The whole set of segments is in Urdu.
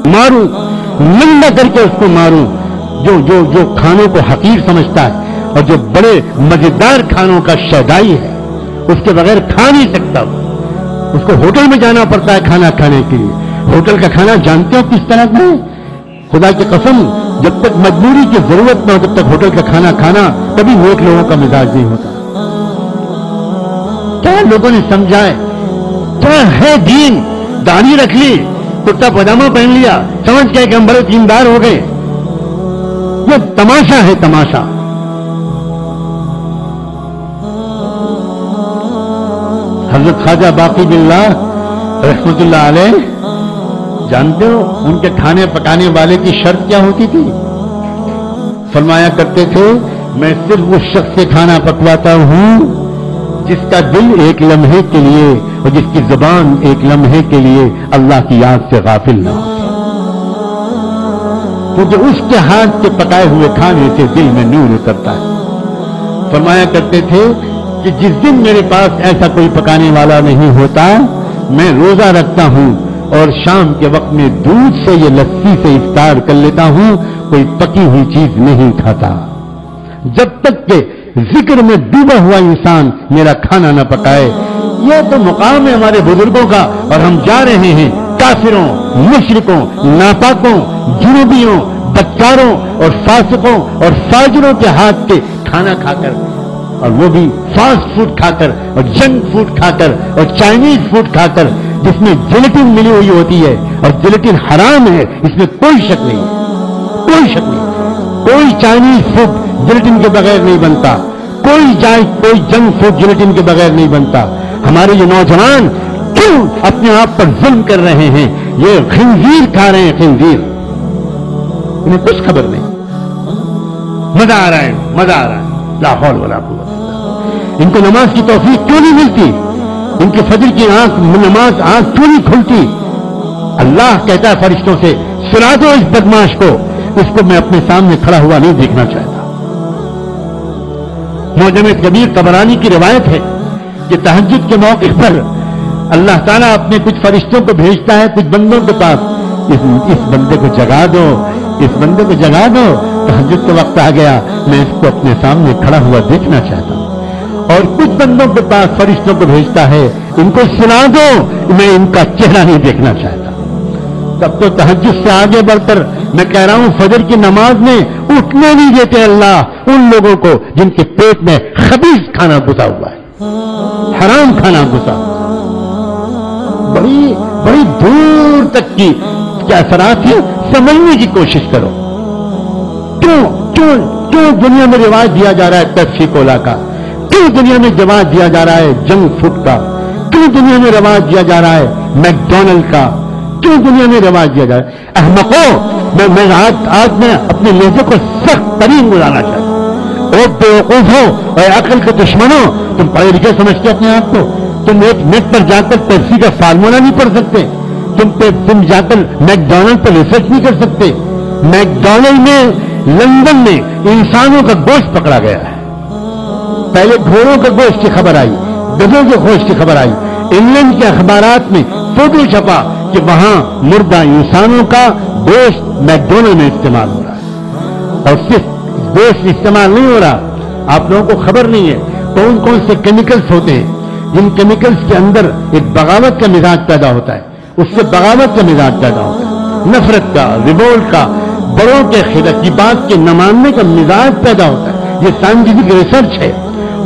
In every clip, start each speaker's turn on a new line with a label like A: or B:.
A: ماروں، ننگا کر کے اس کو ماروں جو کھانوں کو حقیر سمجھتا ہے اور جو بڑے مزیدار کھانوں کا شیدائی ہے، اس کے بغیر کھا نہیں سکتا. اس کو ہوٹل میں جانا پڑتا ہے کھانا کھانے کے لیے. ہوٹل کا کھانا جانتے ہو کس طرح کا ہے؟ خدا کی قسم، جب تک مجبوری کی ضرورت نہ ہو تب تک ہوٹل کا کھانا کھانا کبھی نیک لوگوں کا مزاج نہیں ہوتا. کیا لوگوں نے سمجھا ہے؟ کیا ہے دین؟ داڑھی رکھ لی، کرتا پاجامہ پہن لیا، سمجھ گئے کہ ہم بڑے دیندار ہو گئے. یہ تماشا ہے، تماشا. حضرت خواجہ باقی باللہ رحمت اللہ علیہ، جانتے ہو ان کے کھانے پکانے والے کی شرط کیا ہوتی تھی؟ فرمایا کرتے تھے، میں صرف اس شخص سے کھانا پکواتا ہوں جس کا دل ایک لمحے کے لیے اور جس کی زبان ایک لمحے کے لیے اللہ کی یاد سے غافل نہ ہو، کیونکہ اس کے ہاتھ کے پکائے ہوئے کھانے سے دل میں نور اترتا ہے. فرمایا کرتے تھے کہ جس دن میرے پاس ایسا کوئی پکانے والا نہیں ہوتا، میں روزہ رکھتا ہوں اور شام کے وقت میں دودھ سے یا لسی سے افطار کر لیتا ہوں، کوئی پکی ہوئی چیز نہیں کھاتا جب تک کہ ذکر میں ڈوبا ہوا انسان میرا کھانا نہ پکائے. یہ تو مقام ہے ہمارے بزرگوں کا، اور ہم جا رہے ہیں کافروں، مشرکوں، ناپاکوں، جنوبیوں، بدکاروں اور فاسقوں اور فاجروں کے ہاتھ کے کھانا کھا کر، اور وہ بھی فاسٹ فوڈ کھا کر اور جنک فوڈ کھا کر اور چائنیز فوڈ کھا کر، جس میں جیلیٹن ملی ہوئی ہوتی ہے، اور جیلیٹن حرام ہے، اس میں کوئی شک نہیں، کوئی شک نہیں. کوئی چائنیز فوڈ جیلیٹن کے بغیر نہیں بنتا، کوئی جنک فوڈ جیلیٹن کے بغیر نہیں بنتا. ہمارے یہ نوجوان کیوں اپنے آپ پر ظلم کر رہے ہیں؟ یہ خنزیر کھا رہے ہیں، خنزیر. انہیں کچھ خبر نہیں. مزہ آ رہا ہے، مزہ آ رہا ہے. لا حول ولا قوت. ان کو نماز کی توفیق کیوں نہیں ملتی؟ ان کے فجر کی نماز آنکھ کیوں نہیں کھلتی؟ اللہ کہتا ہے فرشتوں سے، سلا دو اس بدماش کو، اس کو میں اپنے سامنے کھڑا ہوا نہیں دیکھنا چاہتا. معجم کبیر طبرانی کی روایت ہے کہ تہجد کے موقع پر اللہ تعالیٰ اپنے کچھ فرشتوں کو بھیجتا ہے کچھ بندوں کے پاس، اس بندے کو جگا دو، اس بندے کو جگا دو، تہجد کا وقت آ گیا، میں اس کو اپنے سامنے کھڑا ہوا دیکھنا چاہتا ہوں. اور کچھ بندوں کے پاس فرشتوں کو بھیجتا ہے، ان کو سنا دو، میں ان کا چہرہ نہیں دیکھنا چاہتا. تب تو تہجد سے آگے بڑھ کر میں کہہ رہا ہوں، فجر کی نماز میں اٹھنے نہیں دیتے اللہ ان لوگوں کو جن کے پیٹ میں خبیث کھانا گھسا ہوا ہے، حرام کھانا گھسا. بڑی بڑی دور تک کی کیا اثرات ہیں، سمجھنے کی کوشش کرو. کیوں دنیا میں رواج دیا جا رہا ہے پیپسی کولا کا؟ کیوں دنیا میں رواج دیا جا رہا ہے جنک فوڈ کا؟ کیوں دنیا میں رواج دیا جا رہا ہے میکڈونلڈ کا؟ کیوں دنیا میں رواج دیا جا رہا ہے؟ احمقوں، میں آج میں اپنے لہجے کو سخت ترین بلانا چاہتا ہوں. او بیوقوفوں اور عقل کے دشمنوں، تم پڑھے لکھے سمجھتے اپنے آپ کو؟ تم ایک نیٹ پر جا کر پیپسی کا فارمولہ نہیں پڑھ سکتے؟ تم جا کر میکڈونلڈ پر ریسرچ نہیں کر سکتے؟ میکڈونلڈ میں لندن میں انسانوں کا گوشت پکڑا گیا ہے. پہلے گھوڑوں کا گوشت کی خبر آئی، گدھوں کے گوشت کی خبر آئی. انگلینڈ کے اخبارات میں فوٹو چھپا کہ وہاں مردہ انسانوں کا گوشت میکڈونلڈ میں استعمال ہو رہا ہے. اور صرف گوشت استعمال نہیں ہو رہا، آپ لوگوں کو خبر نہیں ہے کون کون سے کیمیکلز ہوتے ہیں، جن کیمیکلز کے اندر ایک بغاوت کا مزاج پیدا ہوتا ہے، اس سے بغاوت کا مزاج پیدا ہوتا ہے، نفرت کا، ریبولٹ کا، بڑوں کے خلاف کی بات کے نہ ماننے کا مزاج پیدا ہوتا ہے. یہ سائنٹیفک ریسرچ ہے.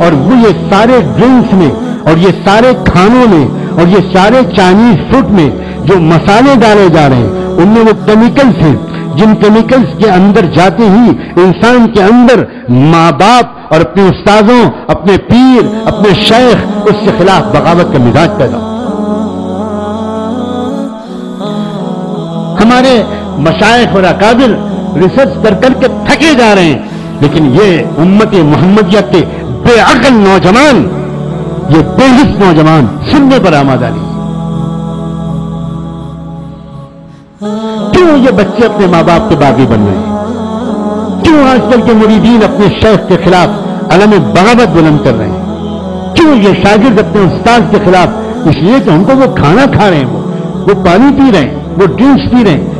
A: اور وہ یہ سارے ڈرنکس میں اور یہ سارے کھانوں میں اور یہ سارے چائنیز فوڈ میں جو مسالے ڈالے جا رہے ہیں، ان میں وہ کیمیکلز ہیں جن کیمیکلز کے اندر جاتے ہی انسان کے اندر ماں باپ اور اپنے استاذوں، اپنے پیر، اپنے شیخ، اس کے خلاف بغاوت کا مزاج پیدا ہوتا ہے. ہمارے مشائخ اور اکابر ریسرچ کر کے تھکے جا رہے ہیں، لیکن یہ امت محمدیہ کے بے عقل نوجوان، یہ بے حس نوجوان سننے پر آمادہ نہیں. کیوں یہ بچے اپنے ماں باپ کے باغی بن رہے ہیں؟ کیوں آج کل کے مریدین اپنے شیخ کے خلاف علم بغاوت بلند کر رہے ہیں؟ کیوں یہ شاگرد اپنے استاد کے خلاف؟ اس لیے کہ ان کو وہ کھانا کھا رہے ہیں، وہ پانی پی رہے ہیں، وہ ڈرنکس پی رہے ہیں،